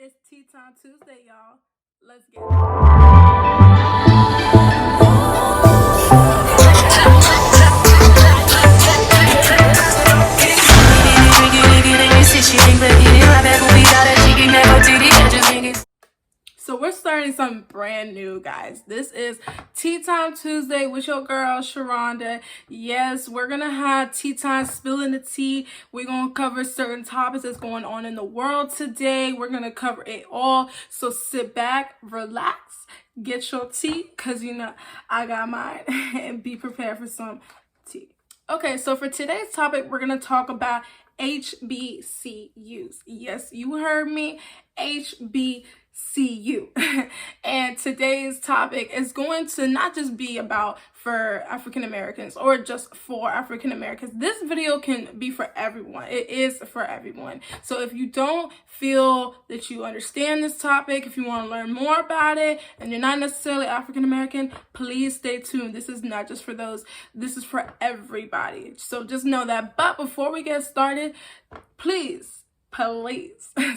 It's Tea Time Tuesday, y'all. Let's get it. So we're starting something brand new, guys. This is Tea Time Tuesday with your girl, Sharonda. Yes, we're going to have tea time, spilling the tea. We're going to cover certain topics that's going on in the world today. We're going to cover it all. So sit back, relax, get your tea, because, you know, I got mine, and be prepared for some tea. Okay, so for today's topic, we're going to talk about HBCUs. Yes, you heard me, HBCU. And today's topic is going to not just be about for African Americans or just for African Americans. This video can be for everyone. It is for everyone. So if you don't feel that you understand this topic, if you want to learn more about it and you're not necessarily African American, please stay tuned. This is not just for those. This is for everybody. So just know that. But before we get started, please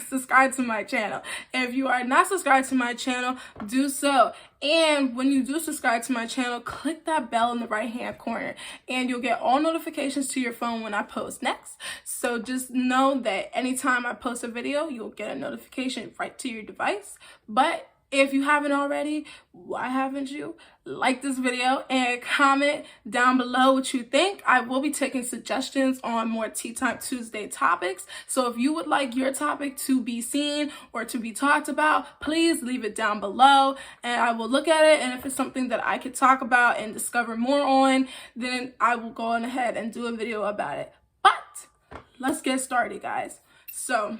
subscribe to my channel. If you are not subscribed to my channel, do so. And when you do subscribe to my channel, click that bell in the right hand corner and you'll get all notifications to your phone when I post next. So just know that anytime I post a video, you'll get a notification right to your device. But if you haven't already, why haven't you? Like this video and comment down below what you think. I will be taking suggestions on more Tea Time Tuesday topics. So if you would like your topic to be seen or to be talked about, please leave it down below and I will look at it. And if it's something that I could talk about and discover more on, then I will go on ahead and do a video about it. But let's get started, guys. So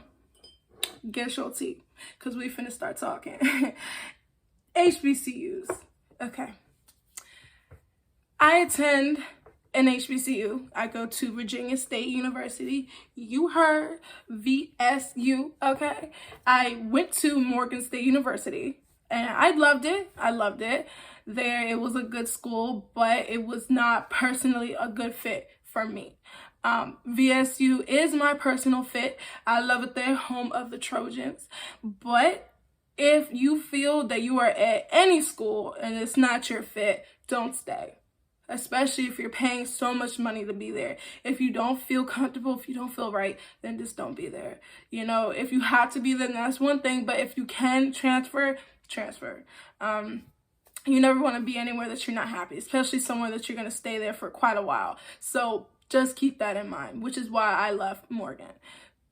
get your tea, because we finna start talking. HBCUs. Okay. I attend an HBCU. I go to Virginia State University. You heard, VSU, okay? I went to Morgan State University and I loved it. I loved it. There, it was a good school, but it was not personally a good fit for me. VSU is my personal fit. I love it there, home of the Trojans. But if you feel that you are at any school and it's not your fit, don't stay. Especially if you're paying so much money to be there. If you don't feel comfortable, if you don't feel right, then just don't be there. You know, if you have to be there, then that's one thing. But if you can transfer. You never want to be anywhere that you're not happy, especially somewhere that you're going to stay there for quite a while. So just keep that in mind, which is why I left Morgan.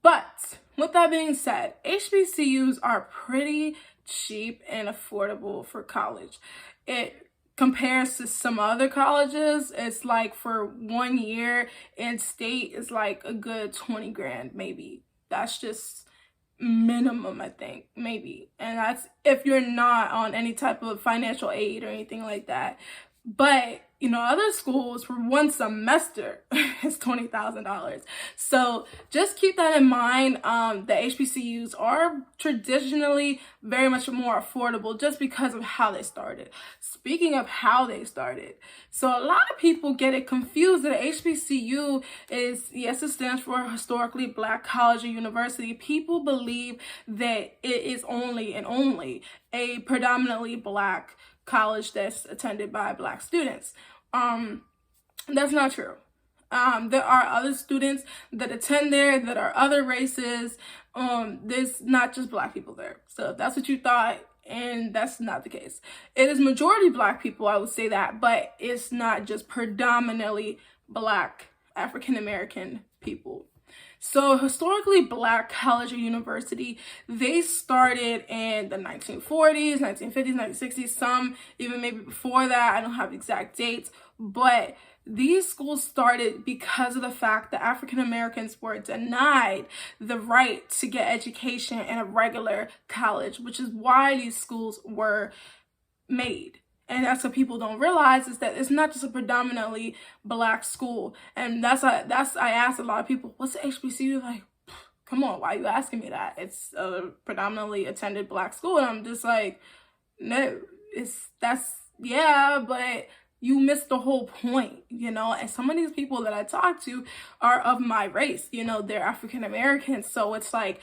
But with that being said, HBCUs are pretty cheap and affordable for college. It compares to some other colleges. It's like for 1 year in state is like a good 20 grand, maybe. That's just minimum, I think, maybe. And that's if you're not on any type of financial aid or anything like that. But you know, other schools for one semester is $20,000. So just keep that in mind. The HBCUs are traditionally very much more affordable just because of how they started. Speaking of how they started, so a lot of people get it confused that HBCU is, yes, it stands for Historically Black College or University. People believe that it is only a predominantly Black college that's attended by Black students. That's not true. There are other students that attend there that are other races. There's not just Black people there. So if that's what you thought, and that's not the case. It is majority Black people, I would say that, but it's not just predominantly Black African American people. So Historically Black College or University, they started in the 1940s, 1950s, 1960s, some even maybe before that. I don't have exact dates, but these schools started because of the fact that African Americans were denied the right to get education in a regular college, which is why these schools were made. And that's what people don't realize, is that it's not just a predominantly Black school. And I asked a lot of people, what's the HBCU? Like, come on, why are you asking me that? It's a predominantly attended Black school. And I'm just like, no, but you missed the whole point, you know? And some of these people that I talk to are of my race, you know, they're African Americans. So it's like,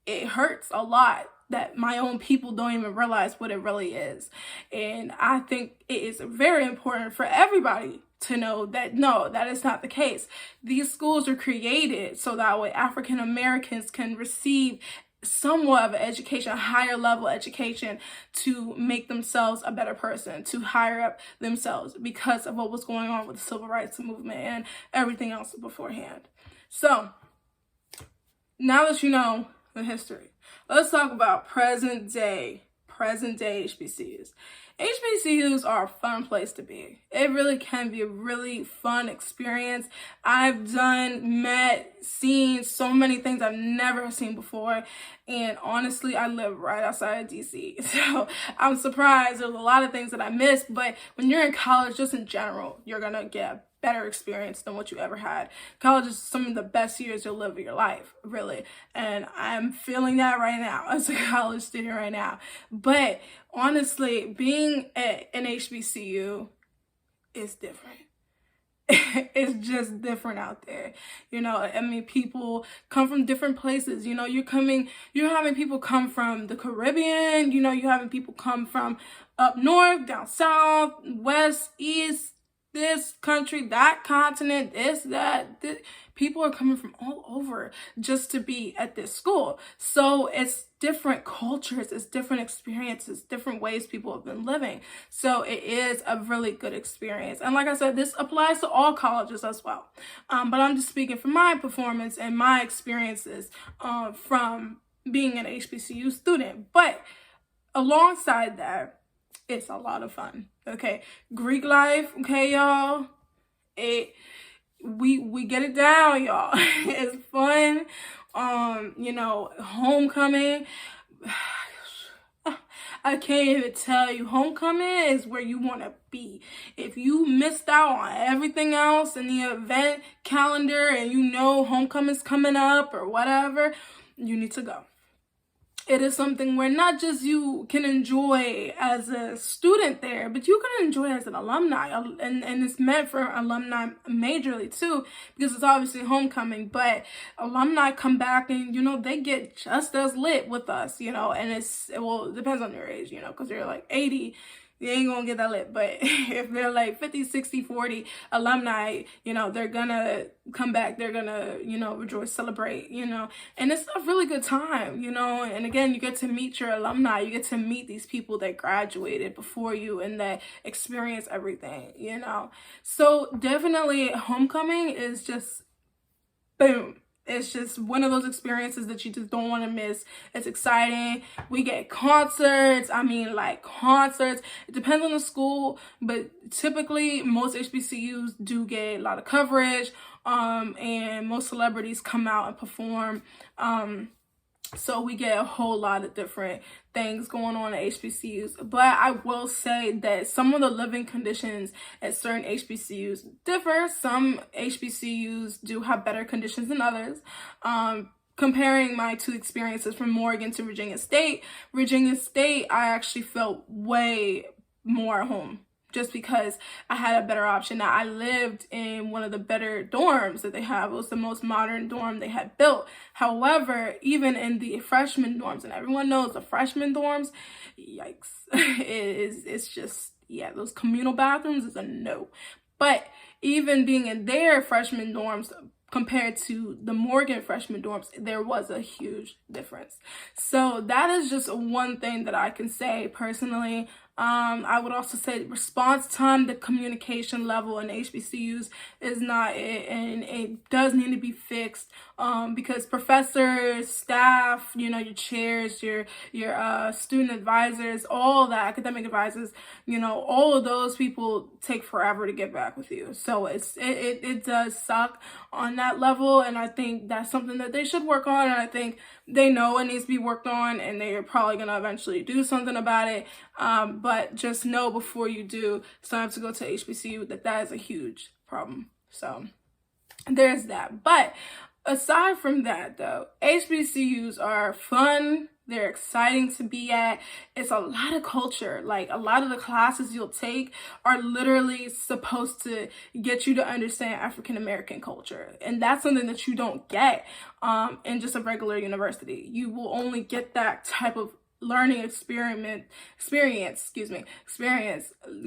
it hurts a lot that my own people don't even realize what it really is. And I think it is very important for everybody to know that no, that is not the case. These schools are created so that way African Americans can receive somewhat of an education, a higher level education, to make themselves a better person, to hire up themselves because of what was going on with the civil rights movement and everything else beforehand. So now that you know the history, let's talk about present day HBCUs. HBCUs are a fun place to be. It really can be a really fun experience. I've seen so many things I've never seen before. And honestly, I live right outside of DC. So I'm surprised there's a lot of things that I missed. But when you're in college, just in general, you're going to get a better experience than what you ever had. College is some of the best years you'll live of your life, really. And I'm feeling that right now as a college student right now. But honestly, being at an HBCU is different. It's just different out there. You know, I mean, people come from different places. You know, you're having people come from the Caribbean. You know, you're having people come from up north, down south, west, east, this country, that continent, this. People are coming from all over just to be at this school. So it's different cultures, it's different experiences, different ways people have been living. So it is a really good experience. And like I said, this applies to all colleges as well. But I'm just speaking from my performance and my experiences from being an HBCU student. But alongside that, it's a lot of fun. Okay, Greek life. Okay, y'all. We get it down, y'all. It's fun. You know, homecoming. I can't even tell you. Homecoming is where you want to be. If you missed out on everything else in the event calendar and you know homecoming's coming up or whatever, you need to go. It is something where not just you can enjoy as a student there, but you can enjoy as an alumni. And it's meant for alumni majorly too, because it's obviously homecoming, but alumni come back and, you know, they get just as lit with us, you know, and it depends on your age, you know, because you're like 80, you ain't gonna get that lit. But if they're like 50, 60, 40 alumni, you know, they're gonna come back, they're gonna, you know, rejoice, celebrate, you know, and it's a really good time, you know. And again, you get to meet your alumni, you get to meet these people that graduated before you and that experience everything, you know. So definitely homecoming is just boom. It's just one of those experiences that you just don't want to miss. It's exciting. We get concerts. I mean, like concerts. It depends on the school, but typically most HBCUs do get a lot of coverage. And most celebrities come out and perform. So we get a whole lot of different things going on at HBCUs. But I will say that some of the living conditions at certain HBCUs differ. Some HBCUs do have better conditions than others. Comparing my two experiences from Morgan to Virginia State, I actually felt way more at home, just because I had a better option. Now, I lived in one of the better dorms that they have. It was the most modern dorm they had built. However, even in the freshman dorms, and everyone knows the freshman dorms, yikes, it's just, yeah, those communal bathrooms is a no. But even being in their freshman dorms compared to the Morgan freshman dorms, there was a huge difference. So that is just one thing that I can say personally. I would also say response time, the communication level in HBCUs is not it, and it does need to be fixed, because professors, staff, you know, your chairs, your student advisors, all the academic advisors, you know, all of those people take forever to get back with you. So it does suck on that level, and I think that's something that they should work on, and I think they know it needs to be worked on, and they're probably going to eventually do something about it. But just know before you do sign up to go to HBCU that is a huge problem. So there's that. But aside from that, though, HBCUs are fun. They're exciting to be at. It's a lot of culture. Like, a lot of the classes you'll take are literally supposed to get you to understand African American culture. And that's something that you don't get in just a regular university. You will only get that type of learning experience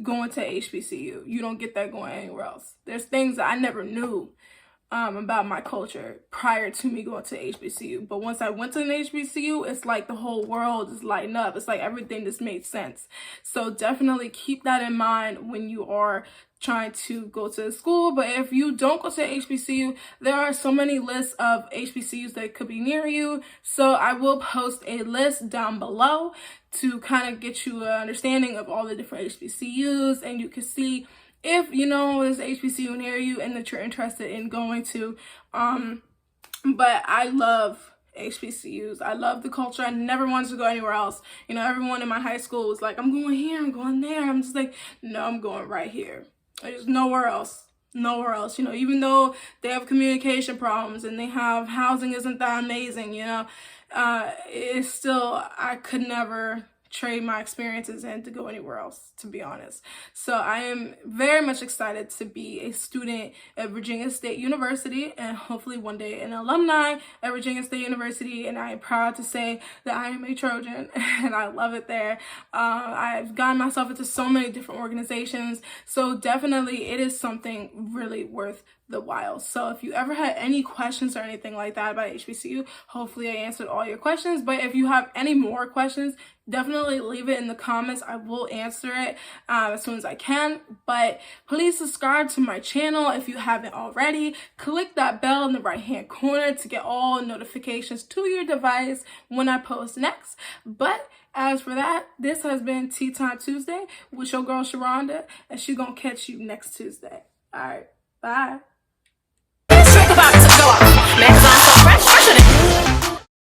going to HBCU. You don't get that going anywhere else. There's things that I never knew about my culture prior to me going to HBCU. But once I went to an HBCU, it's like the whole world is lighting up. It's like everything just made sense. So definitely keep that in mind when you are trying to go to school. But if you don't go to HBCU, there are so many lists of HBCUs that could be near you. So I will post a list down below to kind of get you an understanding of all the different HBCUs, and you can see if you know there's HBCU near you and that you're interested in going to. But I love HBCUs. I love the culture. I never wanted to go anywhere else. You know, everyone in my high school was like, I'm going here, I'm going there. I'm just like, no, I'm going right here. There's nowhere else. Nowhere else. You know, even though they have communication problems and they have housing isn't that amazing, you know, it's still, I could never trade my experiences in to go anywhere else, to be honest. So I am very much excited to be a student at Virginia State University, and hopefully one day an alumni at Virginia State University. And I am proud to say that I am a Trojan and I love it there. I've gotten myself into so many different organizations, so definitely it is something really worth the while. So if you ever had any questions or anything like that about HBCU, hopefully I answered all your questions. But if you have any more questions, definitely leave it in the comments. I will answer it as soon as I can. But please subscribe to my channel if you haven't already. Click that bell in the right hand corner to get all notifications to your device when I post next. But as for that, this has been Tea Time Tuesday with your girl Sharonda, and she's gonna catch you next Tuesday. All right, bye.